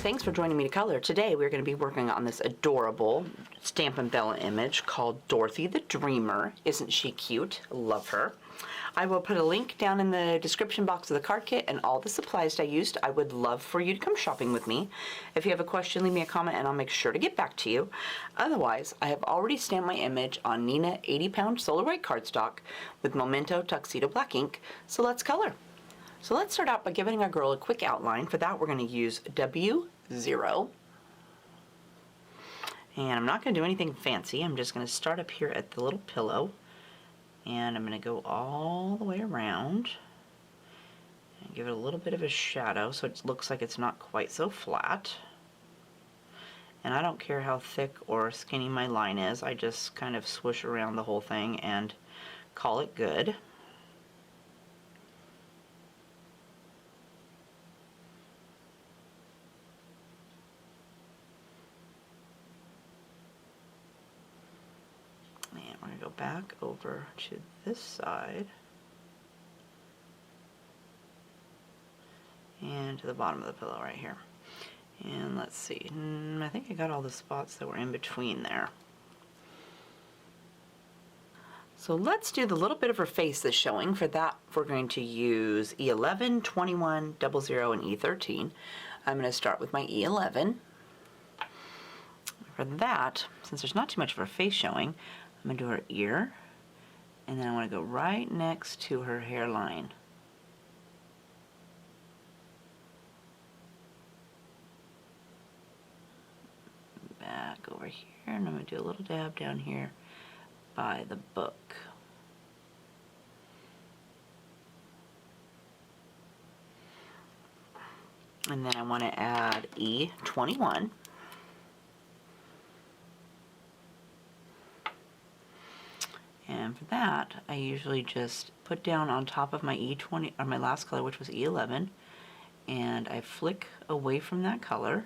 thanks for joining me to color. Today we're going to be working on this adorable Stampin' Bella image called Dorothy the Dreamer. Isn't she cute? Love her. I will put a link down in the description box of the card kit and all the supplies I used. I would love for you to come shopping with me. If you have a question, leave me a comment and I'll make sure to get back to you. Otherwise, I have already stamped my image on Nina 80-pound Solar White cardstock with Memento Tuxedo Black ink, so let's color. So let's start out by giving our girl a quick outline. For that, we're going to use W0. And I'm not going to do anything fancy. I'm just going to start up here at the little pillow. And I'm going to go all the way around. And give it a little bit of a shadow so it looks like it's not quite so flat. And I don't care how thick or skinny my line is. I just kind of swoosh around the whole thing and call it good. And we're going to go back over to this side and to the bottom of the pillow right here. And let's see, I think I got all the spots that were in between there. So let's do the little bit of her face that's showing. For that, we're going to use E11, 21, 00, and E13. I'm going to start with my E11. For that, since there's not too much of her face showing, I'm going to do her ear, and then I want to go right next to her hairline. Back over here, and I'm going to do a little dab down here by the book. And then I want to add E21. And for that, I usually just put down on top of my E20, or my last color, which was E11, and I flick away from that color.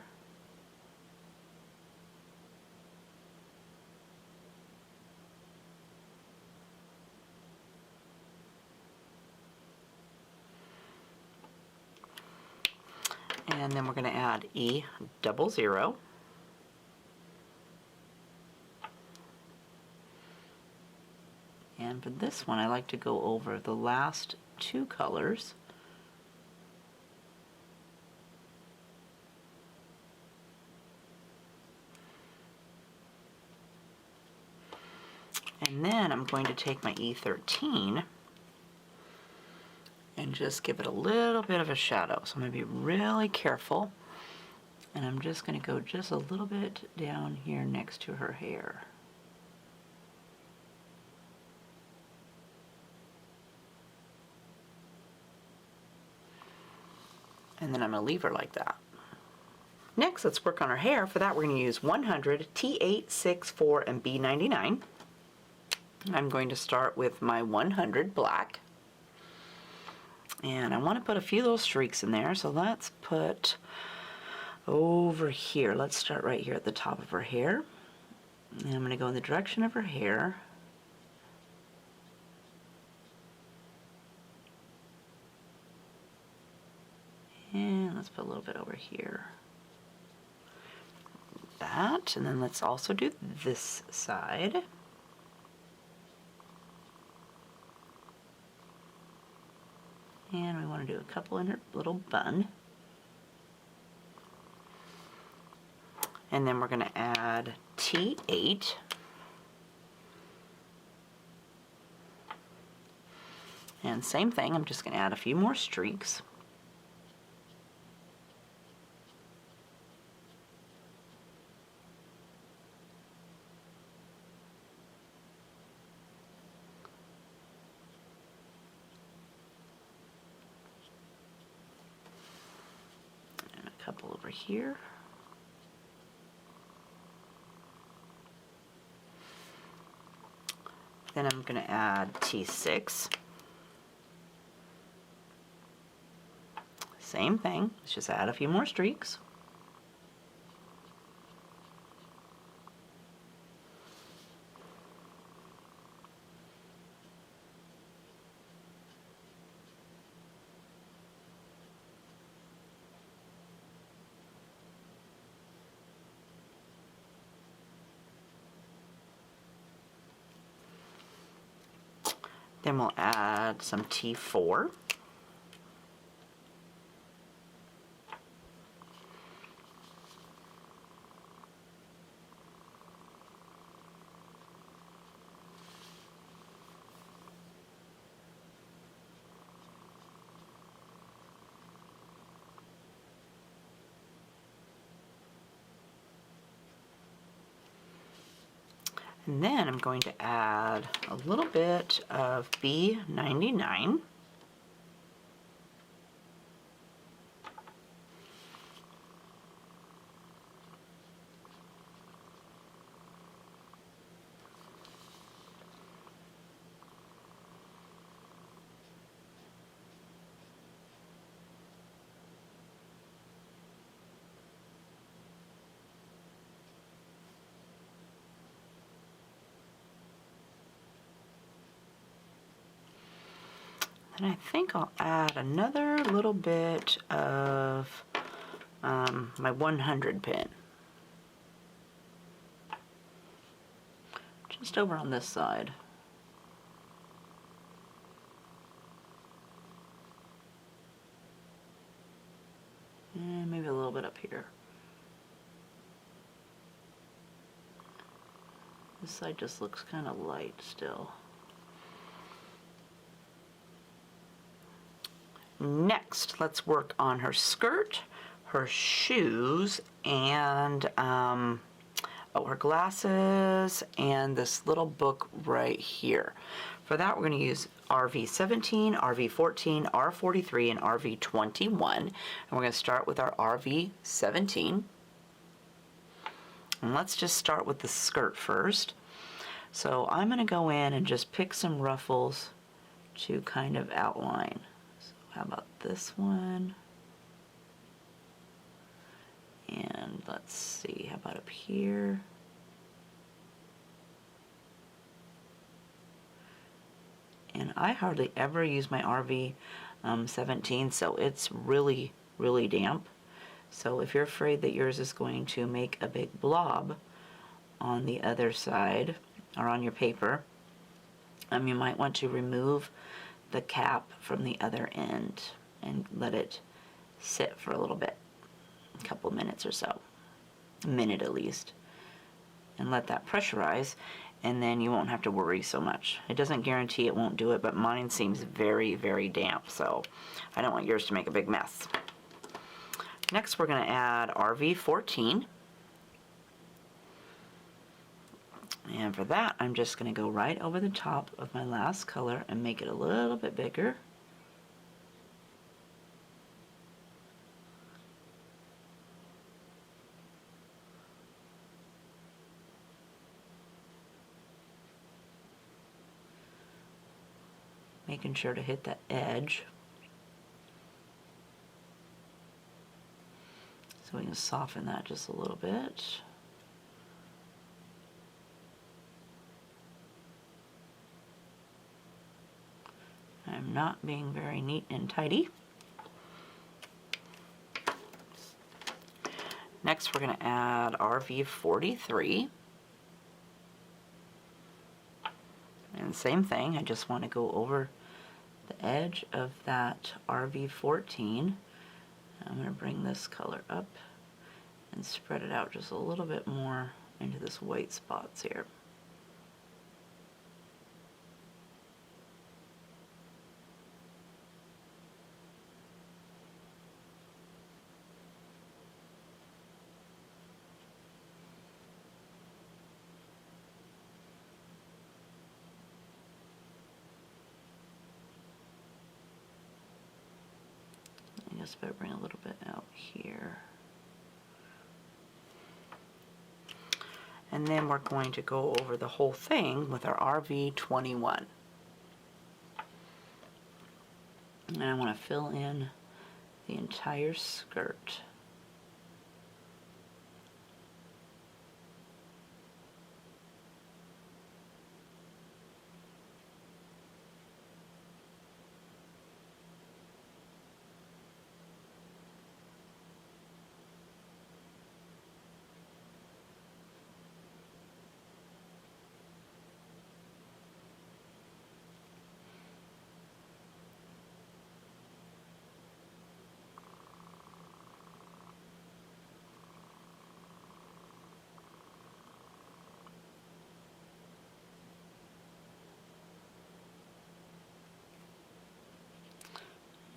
And then we're going to add E00. And for this one, I like to go over the last two colors. And then I'm going to take my E13 and just give it a little bit of a shadow. So I'm going to be really careful. And I'm just going to go just a little bit down here next to her hair. And then I'm going to leave her like that. Next, let's work on her hair. For that, we're going to use 100, T8, 6, 4, and B99. I'm going to start with my 100 black. And I want to put a few little streaks in there, so let's put over here. Let's start right here at the top of her hair. And I'm going to go in the direction of her hair. And let's put a little bit over here. That, and then let's also do this side. And we want to do a couple in her little bun. And then we're going to add T8. And same thing, I'm just going to add a few more streaks. Couple over here. Then I'm going to add T6. Same thing, let's just add a few more streaks. Then we'll add some T4. And then I'm going to add a little bit of B99. And I think I'll add another little bit of my 100 pin. Just over on this side. And maybe a little bit up here. This side just looks kind of light still. Next, let's work on her skirt, her shoes, and her glasses, and this little book right here. For that, we're going to use RV17, RV14, R43, and RV21. And we're going to start with our RV17. And let's just start with the skirt first. So I'm going to go in and just pick some ruffles to kind of outline. How about this one? And let's see, how about up here? And I hardly ever use my RV17, so it's really, really damp. So if you're afraid that yours is going to make a big blob on the other side or on your paper, you might want to remove the cap from the other end and let it sit for a little bit, a couple minutes or so, a minute at least, and let that pressurize, and then you won't have to worry so much. It doesn't guarantee it won't do it, but mine seems very, very damp, so I don't want yours to make a big mess. Next, we're going to add RV14. And for that, I'm just going to go right over the top of my last color and make it a little bit bigger. Making sure to hit that edge. So we can soften that just a little bit. I'm not being very neat and tidy. Next, we're going to add RV43. And same thing, I just want to go over the edge of that RV14. I'm going to bring this color up and spread it out just a little bit more into this white spots here. I guess better bring a little bit out here. And then we're going to go over the whole thing with our RV21. And I want to fill in the entire skirt.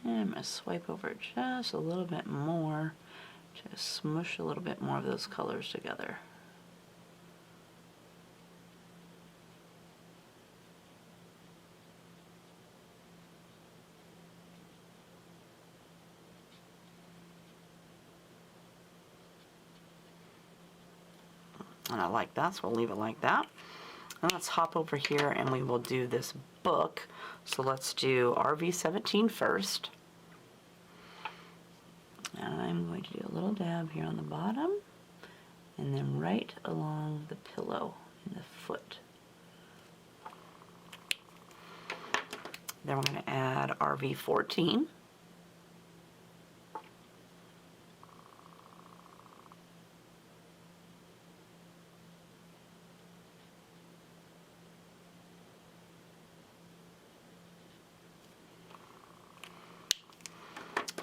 And I'm going to swipe over just a little bit more to smush a little bit more of those colors together. And I like that, so we'll leave it like that. And let's hop over here and we will do this book. So let's do RV17 first. And I'm going to do a little dab here on the bottom and then right along the pillow in the foot. Then we're going to add RV14.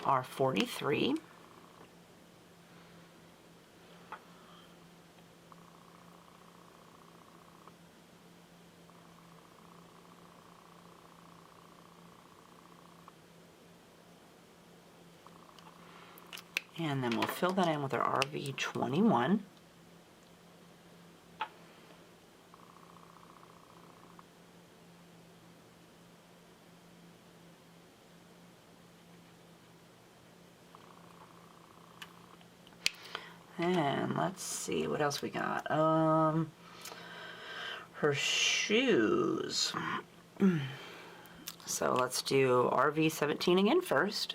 R43, and then we'll fill that in with our RV21. And let's see what else we got. Her shoes. So let's do RV17 again first.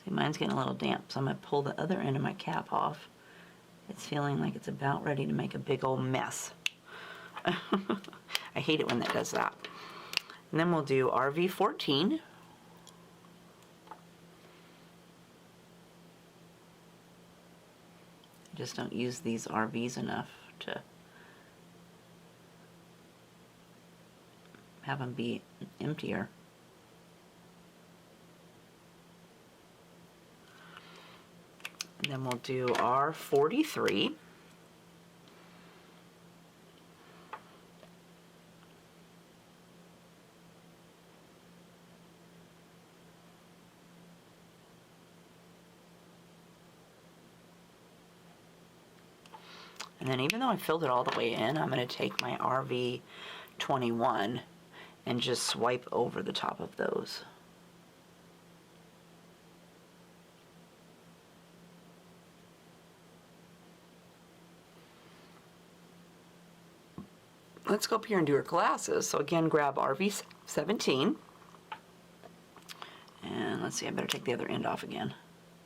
See, mine's getting a little damp, so I'm going to pull the other end of my cap off. It's feeling like it's about ready to make a big old mess. I hate it when it does that. And then we'll do RV14. I just don't use these RVs enough to have them be emptier. And then we'll do R43. And then even though I filled it all the way in, I'm going to take my RV21 and just swipe over the top of those. Let's go up here and do her glasses. So again, grab RV17. And let's see, I better take the other end off again,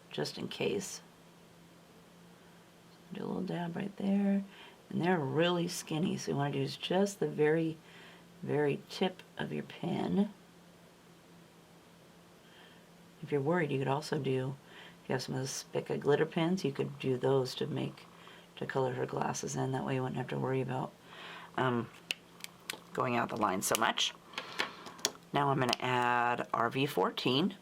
just in case. Do a little dab right there. And they're really skinny, so you want to use just the very, very tip of your pen. If you're worried, you could also do, if you have some of those Spica glitter pens, you could do those to color her glasses in. That way you wouldn't have to worry about going out the line so much. Now I'm going to add RV14.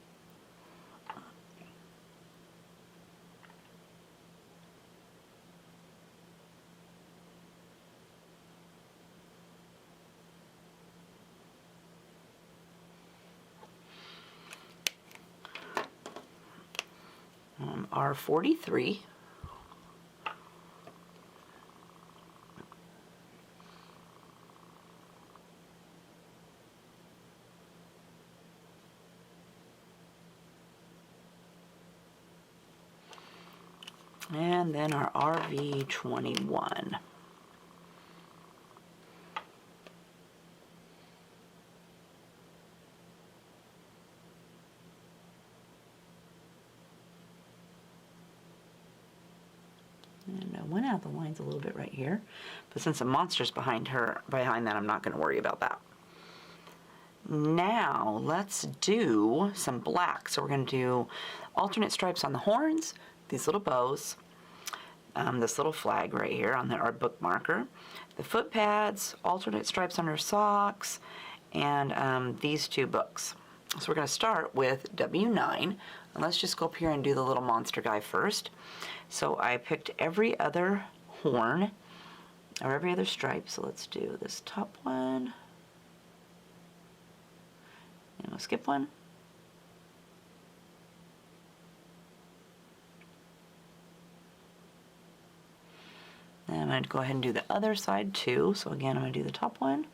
R43. And then our RV21. And I went out the lines a little bit right here, but since the monster's behind that, I'm not going to worry about that. Now let's do some black. So we're going to do alternate stripes on the horns, these little bows, this little flag right here on our book marker, the foot pads, alternate stripes on her socks, and these two books. So we're going to start with W9, and let's just go up here and do the little monster guy first. So I picked every other horn, or every other stripe, so let's do this top one, and we'll skip one. And I'm going to go ahead and do the other side too. So again, I'm going to do the top one.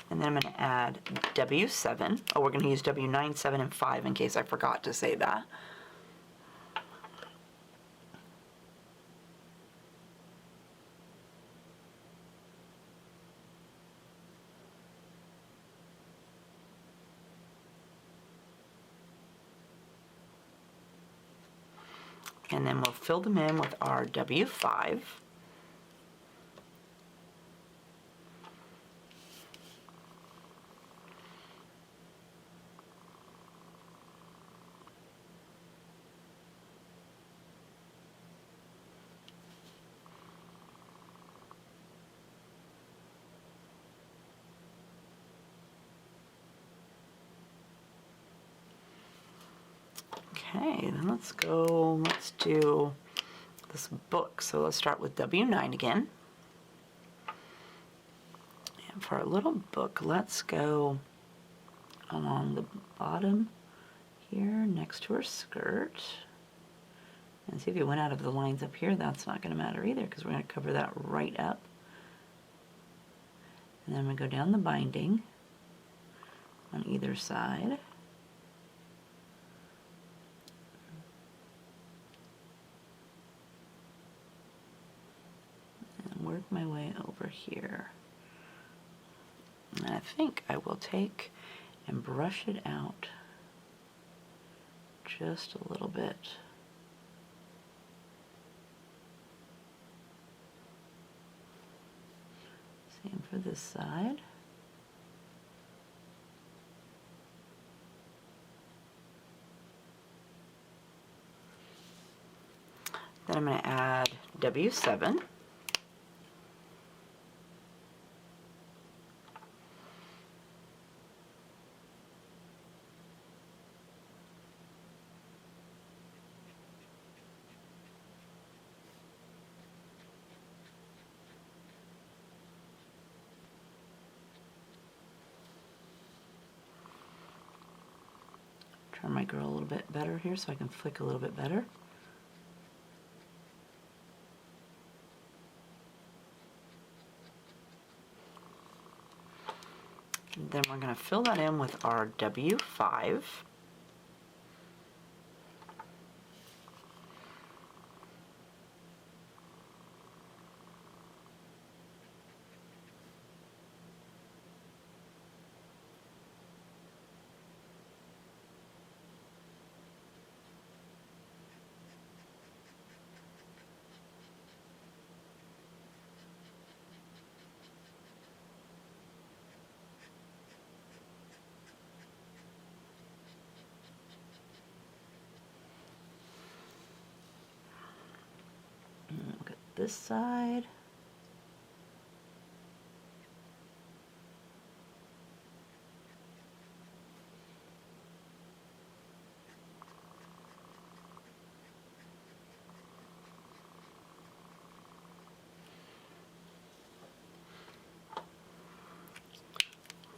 And then I'm going to add W7. Oh, we're going to use W9, 7, and 5 in case I forgot to say that. And then we'll fill them in with our W5. Okay, then let's do this book. So let's start with W9 again. And for our little book, let's go along the bottom here next to her skirt. And see if you went out of the lines up here, that's not going to matter either because we're going to cover that right up. And then we go down the binding on either side. Work my way over here. And I think I will take and brush it out just a little bit. Same for this side. Then I'm going to add W7. Turn my girl a little bit better here so I can flick a little bit better. And then we're going to fill that in with our W5. Look at this side.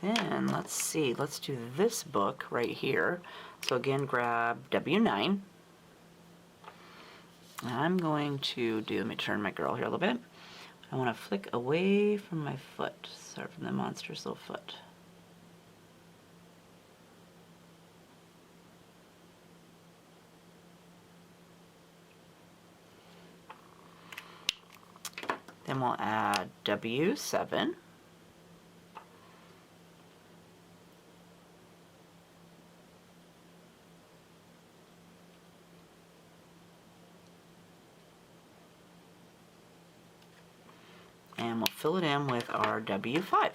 Then let's see, let's do this book right here. So again, grab W9. I'm going to let me turn my girl here a little bit. I want to flick away from my foot, start from the monster's little foot. Then we'll add W7. And we'll fill it in with our W5.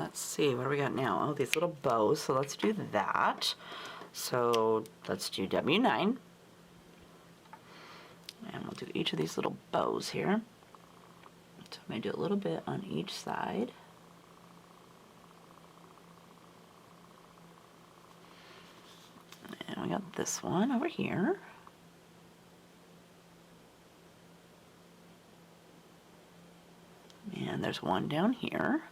let's see, what do we got now? Oh, these little bows, so let's do that. So let's do W9. And we'll do each of these little bows here. So I'm going to do a little bit on each side. And we got this one over here. And there's one down here.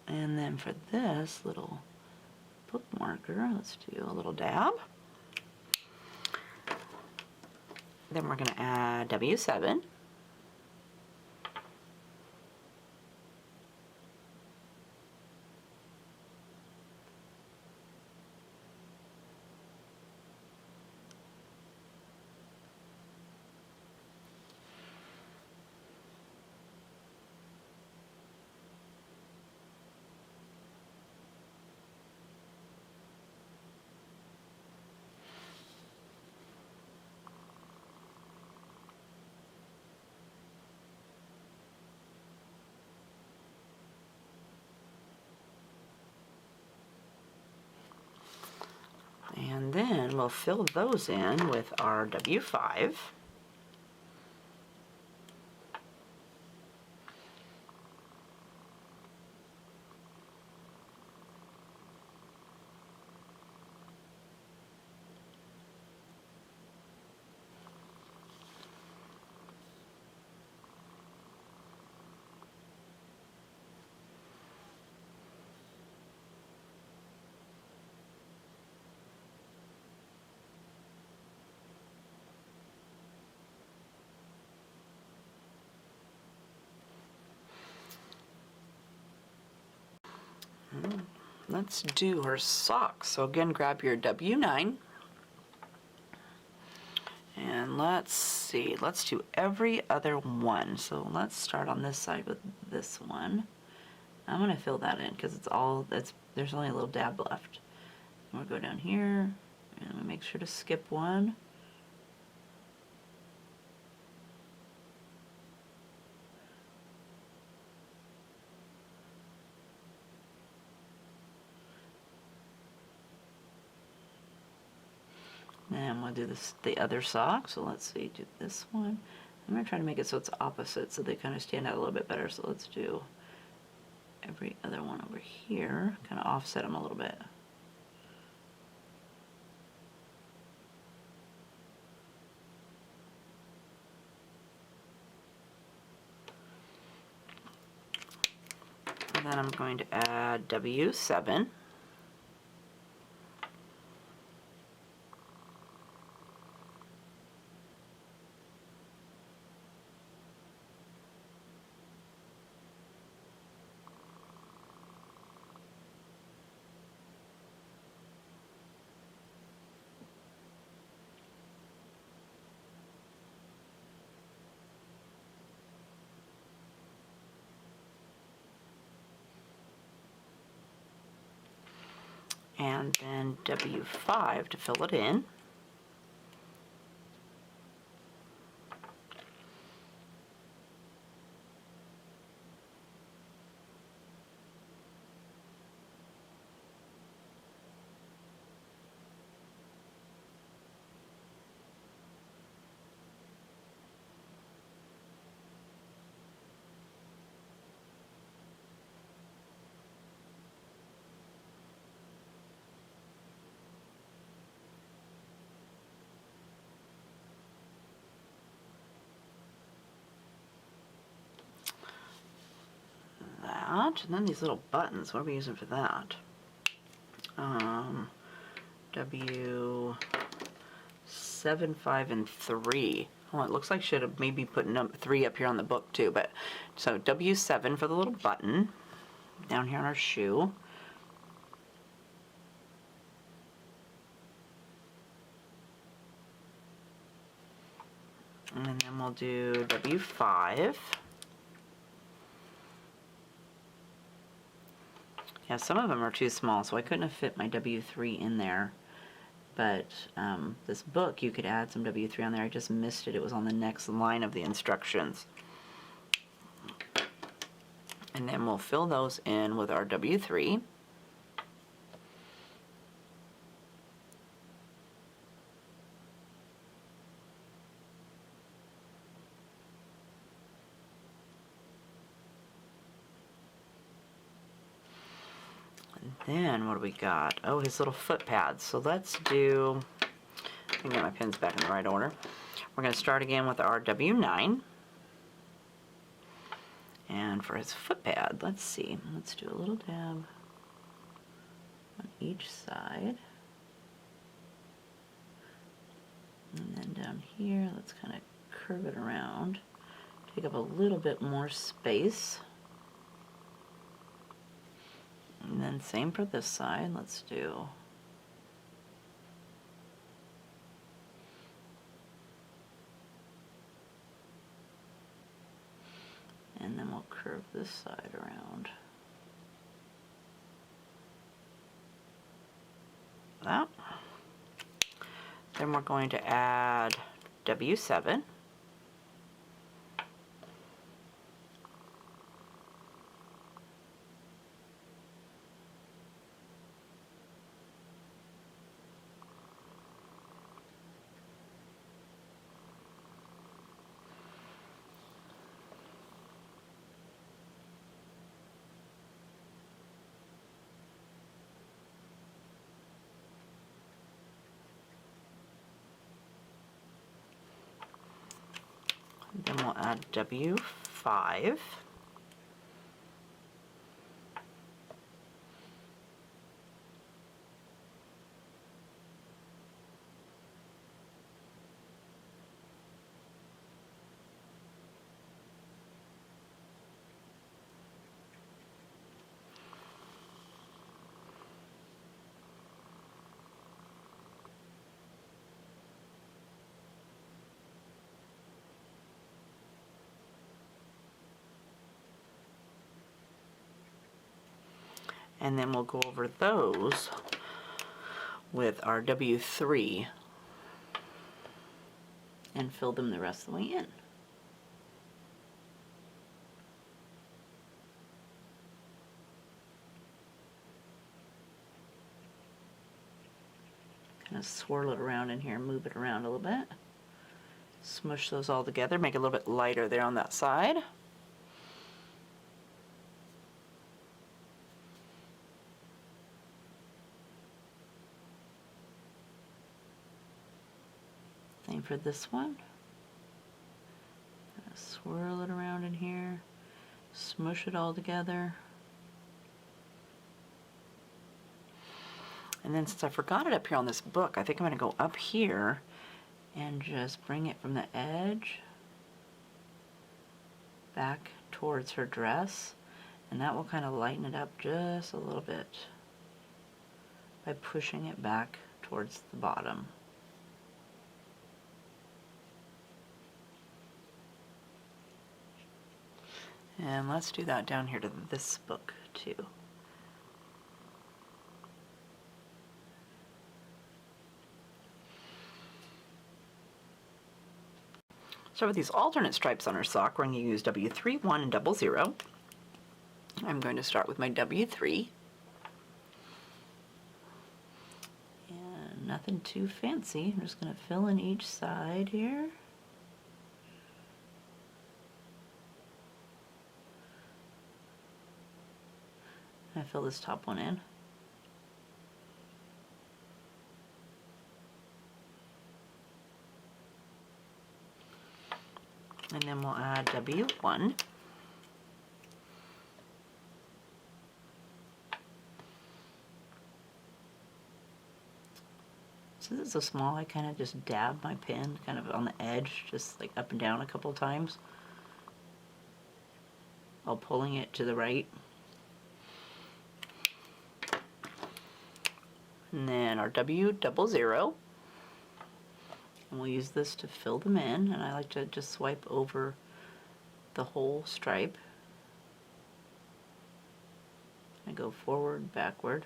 And then for this little bookmarker, let's do a little dab. Then we're going to add W7. And then we'll fill those in with our W5. Let's do her socks. So again, grab your W9. And let's see, let's do every other one. So let's start on this side with this one. I'm gonna fill that in because there's only a little dab left. And we'll go down here and we'll make sure to skip one. And we'll do the other sock. So let's see, do this one. I'm going to try to make it so it's opposite so they kind of stand out a little bit better. So let's do every other one over here, kind of offset them a little bit. And then I'm going to add W7. And then W5 to fill it in. And then these little buttons, what are we using for that? W7, 5, and 3. Well, it looks like I should have maybe put 3 up here on the book too, but so W7 for the little button down here on our shoe. And then we'll do W5. Yeah, some of them are too small, so I couldn't have fit my W3 in there. But this book, you could add some W3 on there. I just missed it. It was on the next line of the instructions. And then we'll fill those in with our W3. And then what do we got? Oh, his little foot pads. So let's do, I can get my pins back in the right order. We're going to start again with our W9. And for his foot pad, let's see. Let's do a little dab on each side. And then down here, let's kind of curve it around. Take up a little bit more space. And then same for this side. Let's do and then we'll curve this side around. That. Then we're going to add W7. Then we'll add W5. And then we'll go over those with our W3 and fill them the rest of the way in. Kind of swirl it around in here, move it around a little bit. Smush those all together, make it a little bit lighter there on that side. Same for this one. Swirl it around in here, smush it all together. And then since I forgot it up here on this book, I think I'm going to go up here and just bring it from the edge back towards her dress, and that will kind of lighten it up just a little bit by pushing it back towards the bottom. And let's do that down here to this book too. So with these alternate stripes on her sock, we're going to use W3, 1, and 00. I'm going to start with my W3. And nothing too fancy. I'm just going to fill in each side here. I fill this top one in. And then we'll add W1. So this is so small, I kind of just dab my pen kind of on the edge, just like up and down a couple of times, while pulling it to the right. And then our W00. And we'll use this to fill them in, and I like to just swipe over the whole stripe. I go forward, backward.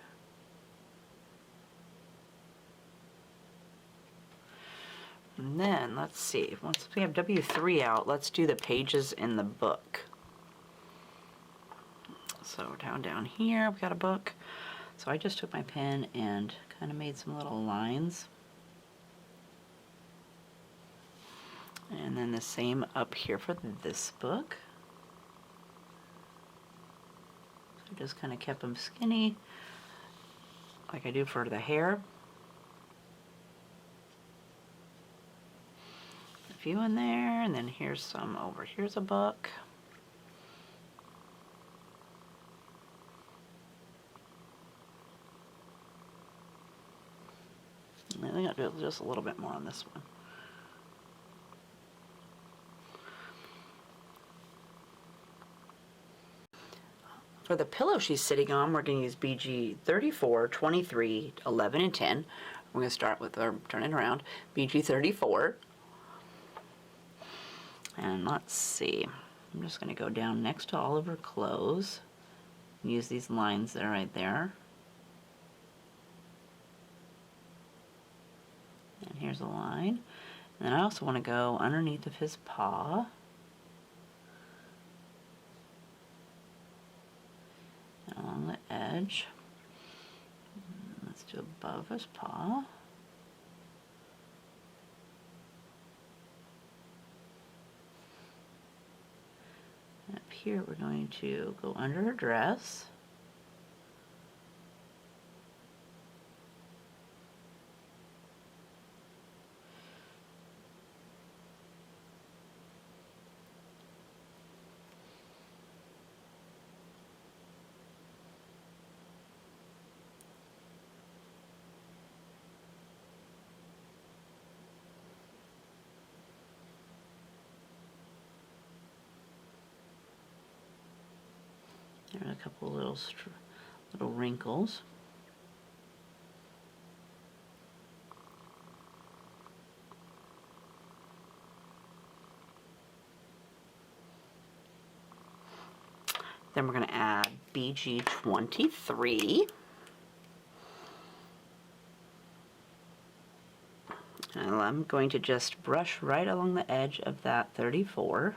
And then, let's see, once we have W3 out, let's do the pages in the book. So down here, we got a book. So I just took my pen and kind of made some little lines. And then the same up here for this book. So I just kind of kept them skinny, like I do for the hair. A few in there, and then here's some over. Here's a book. I think I'll do just a little bit more on this one. For the pillow she's sitting on, we're going to use BG 34, 23, 11, and 10. We're going to start with, turn it around, BG 34. And let's see, I'm just going to go down next to all of her clothes. Use these lines that are right there. And here's a line. And then I also want to go underneath of his paw. And along the edge. Let's do above his paw. And up here we're going to go under her dress. There are a couple little wrinkles. Then we're going to add BG 23. And I'm going to just brush right along the edge of that 34.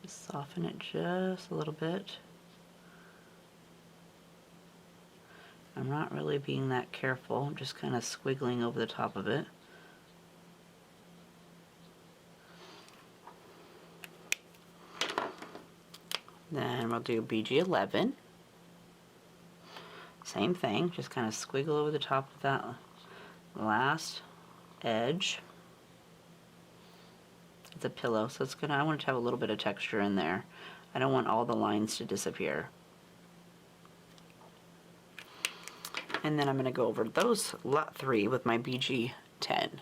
Soften it just a little bit. I'm not really being that careful. I'm just kind of squiggling over the top of it. Then we'll do BG 11. Same thing, just kind of squiggle over the top of that last edge. It's a pillow, so it's I want it to have a little bit of texture in there. I don't want all the lines to disappear. And then I'm going to go over those lot 3 with my BG 10.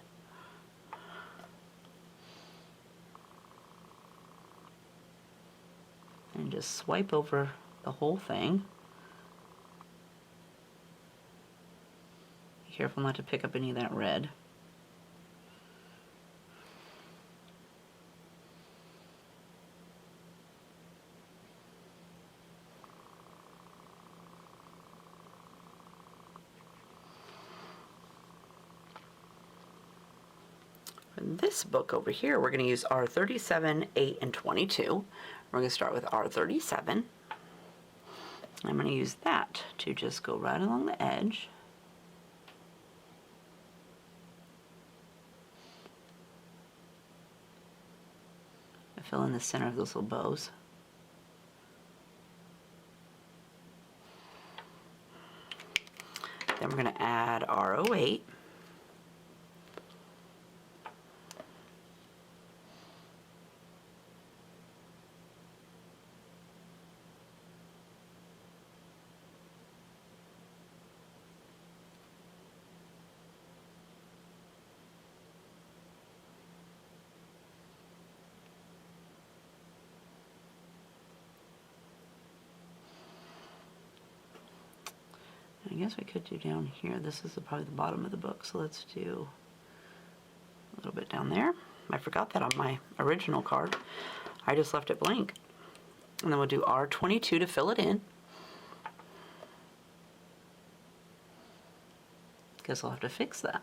And just swipe over the whole thing. Be careful not to pick up any of that red. This book over here, we're going to use R37, 8, and 22. We're going to start with R37. I'm going to use that to just go right along the edge. I fill in the center of those little bows. Then we're going to add R08. I guess I could do down here. This is probably the bottom of the book, so let's do a little bit down there. I forgot that on my original card. I just left it blank. And then we'll do R22 to fill it in. Guess I'll have to fix that.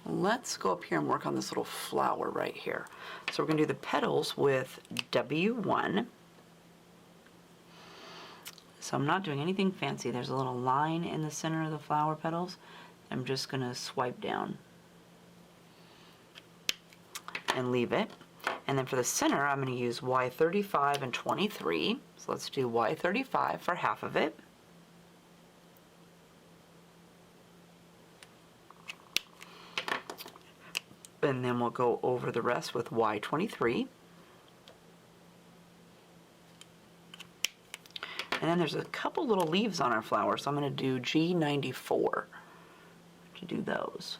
Let's go up here and work on this little flower right here. So we're going to do the petals with W1. So I'm not doing anything fancy. There's a little line in the center of the flower petals. I'm just going to swipe down and leave it. And then for the center, I'm going to use Y35 and 23. So let's do Y35 for half of it. And then we'll go over the rest with Y23. And then there's a couple little leaves on our flower, so I'm going to do G94 to do those.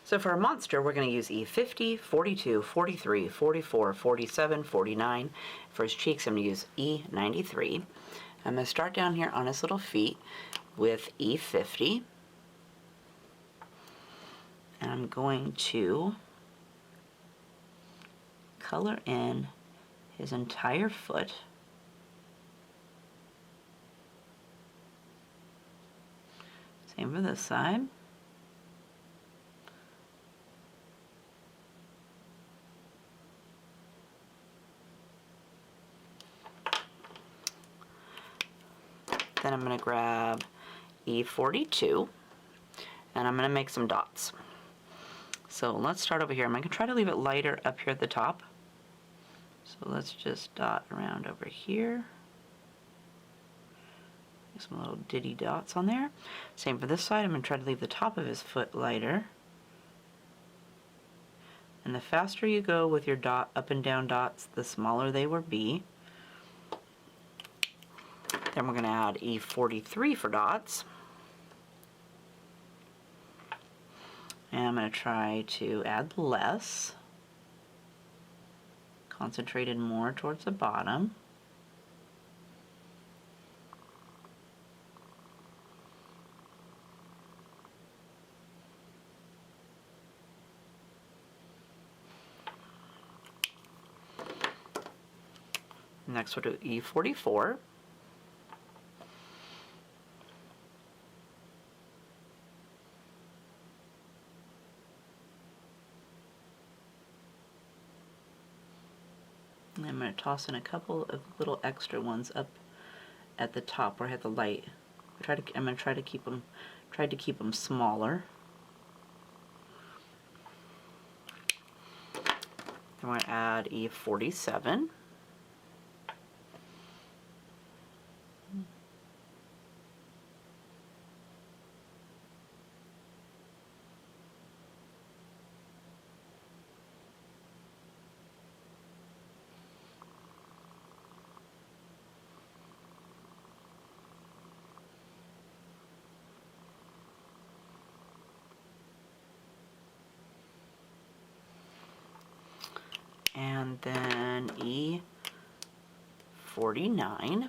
So for our monster, we're going to use E50, 42, 43, 44, 47, 49. For his cheeks, I'm going to use E93. I'm going to start down here on his little feet with E50. And I'm going to color in his entire foot. Same for this side. Then I'm going to grab E42 and I'm going to make some dots. So let's start over here. I'm going to try to leave it lighter up here at the top. So let's just dot around over here. Some little ditty dots on there. Same for this side. I'm going to try to leave the top of his foot lighter. And the faster you go with your dot up and down dots, the smaller they will be. Then we're going to add E43 for dots. And I'm going to try to add less. Concentrated more towards the bottom. Next we'll do E44. And I'm going to toss in a couple of little extra ones up at the top where I have the light. I'm going to try to keep them smaller. Then we're going to add E47. And then E49.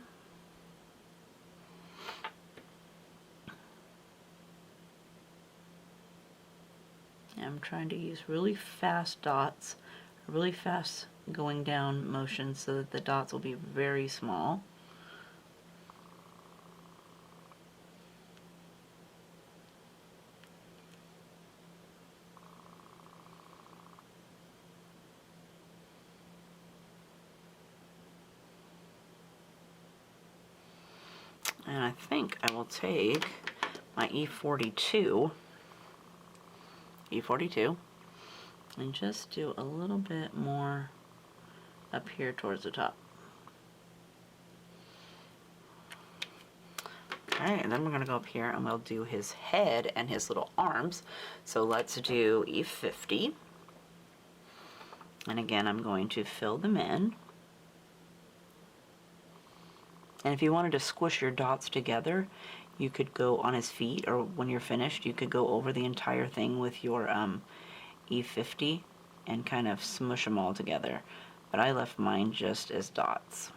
I'm trying to use really fast dots, really fast going down motion so that the dots will be very small. And I think I will take my E42 and just do a little bit more up here towards the top. Okay, and then we're going to go up here and we'll do his head and his little arms. So let's do E50. And again, I'm going to fill them in. And if you wanted to squish your dots together, you could go on his feet, or when you're finished, you could go over the entire thing with your E50 and kind of smush them all together. But I left mine just as dots.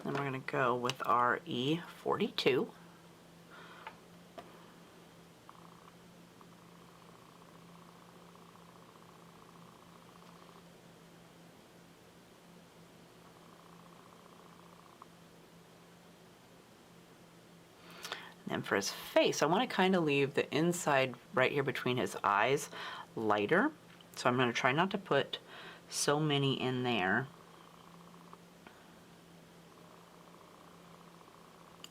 Then we're going to go with our E42. And for his face, I want to kind of leave the inside right here between his eyes lighter. So I'm going to try not to put so many in there.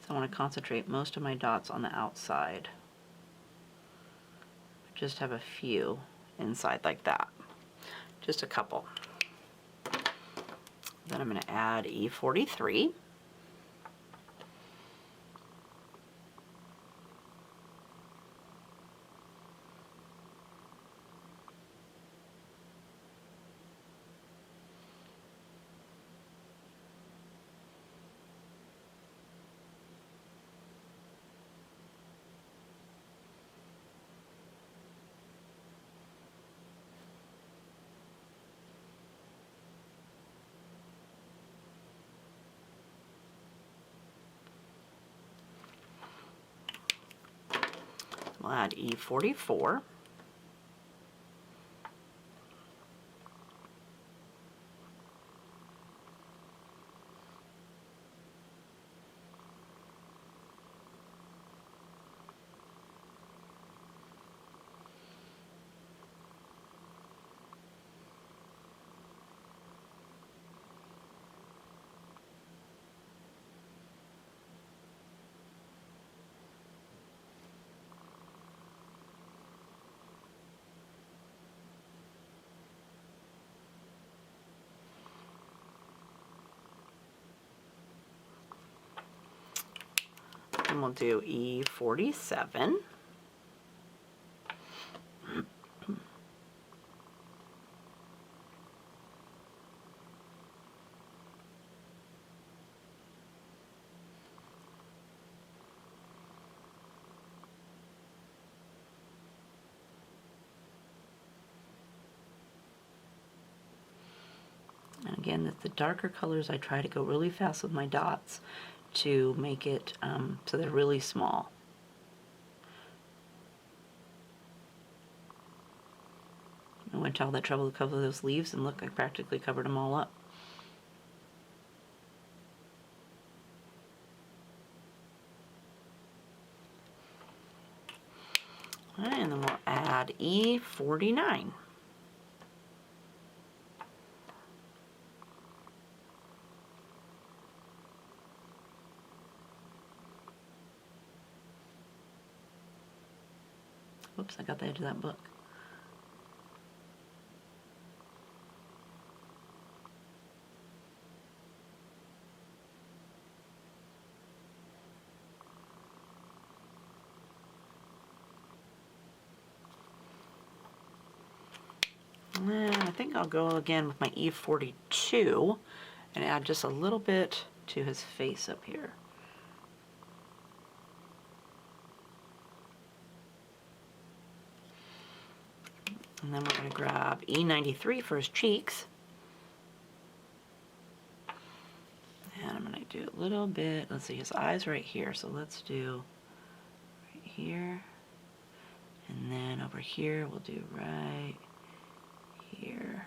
So I want to concentrate most of my dots on the outside. Just have a few inside like that. Just a couple. Then I'm going to add E43. We'll add E44. And we'll do E47. And again, the darker colors, I try to go really fast with my dots to make it so they're really small. I went to all that trouble to cover those leaves, and look, I practically covered them all up. All right, and then we'll add E49. Whoops, I got the edge of that book. I think I'll go again with my E42 and add just a little bit to his face up here. And then we're going to grab E93 for his cheeks. And I'm going to do a little bit, let's see, his eyes right here, so let's do right here. And then over here, we'll do right here.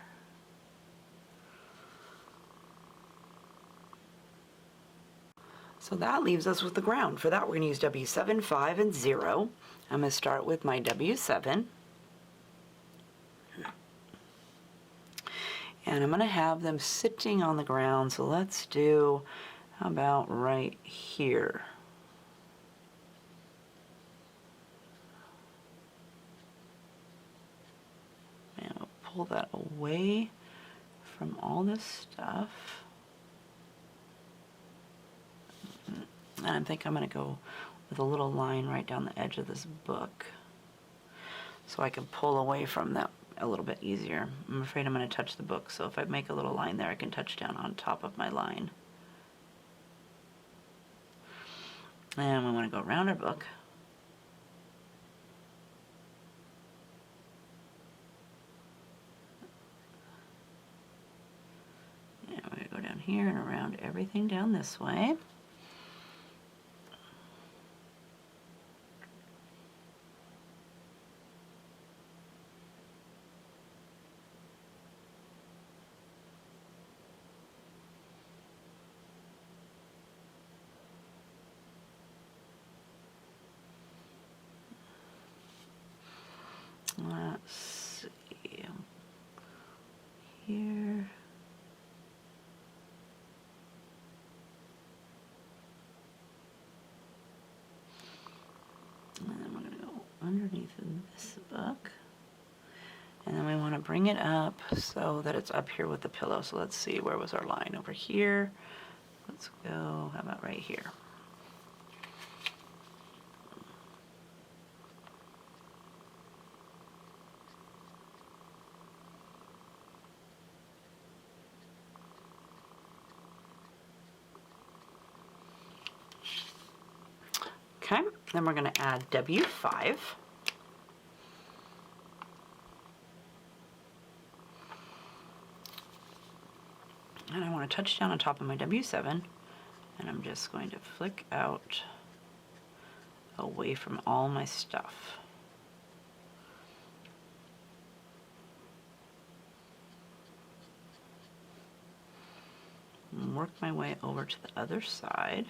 So that leaves us with the ground. For that, we're going to use W7, 5, and 0. I'm going to start with my W7. And I'm going to have them sitting on the ground, so let's do, how about right here? And I'll pull that away from all this stuff. And I think I'm going to go with a little line right down the edge of this book so I can pull away from that a little bit easier. I'm afraid I'm going to touch the book, so if I make a little line there, I can touch down on top of my line. And we want to go around our book. And we're going to go down here and around everything down this way. Let's see, here. And then we're going to go underneath this book. And then we want to bring it up so that it's up here with the pillow. So let's see, where was our line? Over here. Let's go, how about right here? Okay, then we're going to add W5. And I want to touch down on top of my W7, and I'm just going to flick out away from all my stuff. And work my way over to the other side.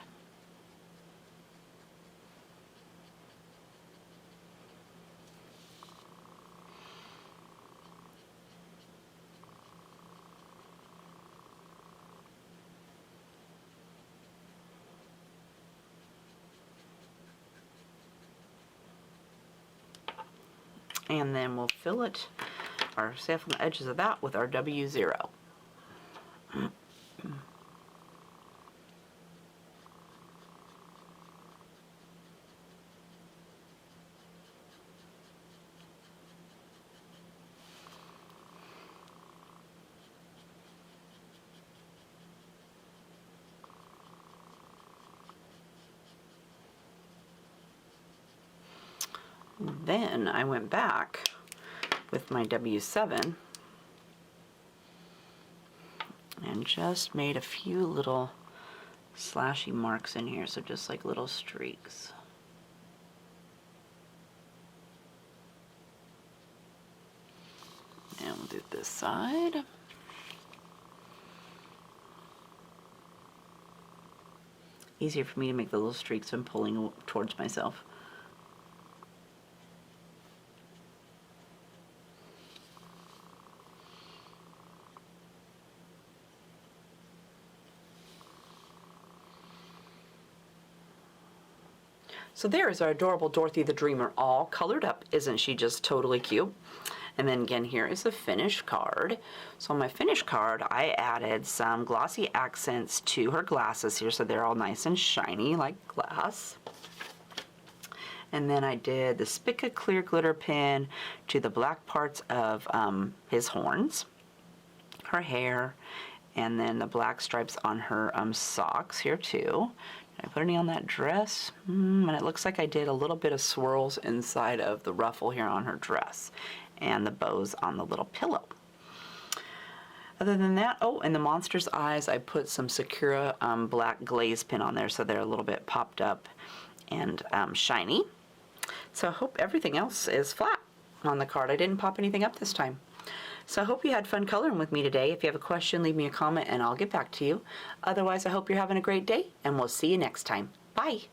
And then we'll fill it, or safe on the edges of that, with our W0. Then I went back with my W7 and just made a few little slashy marks in here, so just like little streaks. And we'll do this side. Easier for me to make the little streaks when pulling towards myself. So there is our adorable Dorothy the Dreamer, all colored up. Isn't she just totally cute? And then again, here is the finished card. So on my finished card, I added some glossy accents to her glasses here, so they're all nice and shiny like glass. And then I did the Spica clear glitter pin to the black parts of his horns, her hair, and then the black stripes on her socks here too. Did I put any on that dress? And it looks like I did a little bit of swirls inside of the ruffle here on her dress and the bows on the little pillow. Other than that, oh, and the monster's eyes, I put some Sakura black glaze pin on there so they're a little bit popped up and shiny. So I hope everything else is flat on the card. I didn't pop anything up this time. So I hope you had fun coloring with me today. If you have a question, leave me a comment and I'll get back to you. Otherwise, I hope you're having a great day and we'll see you next time. Bye.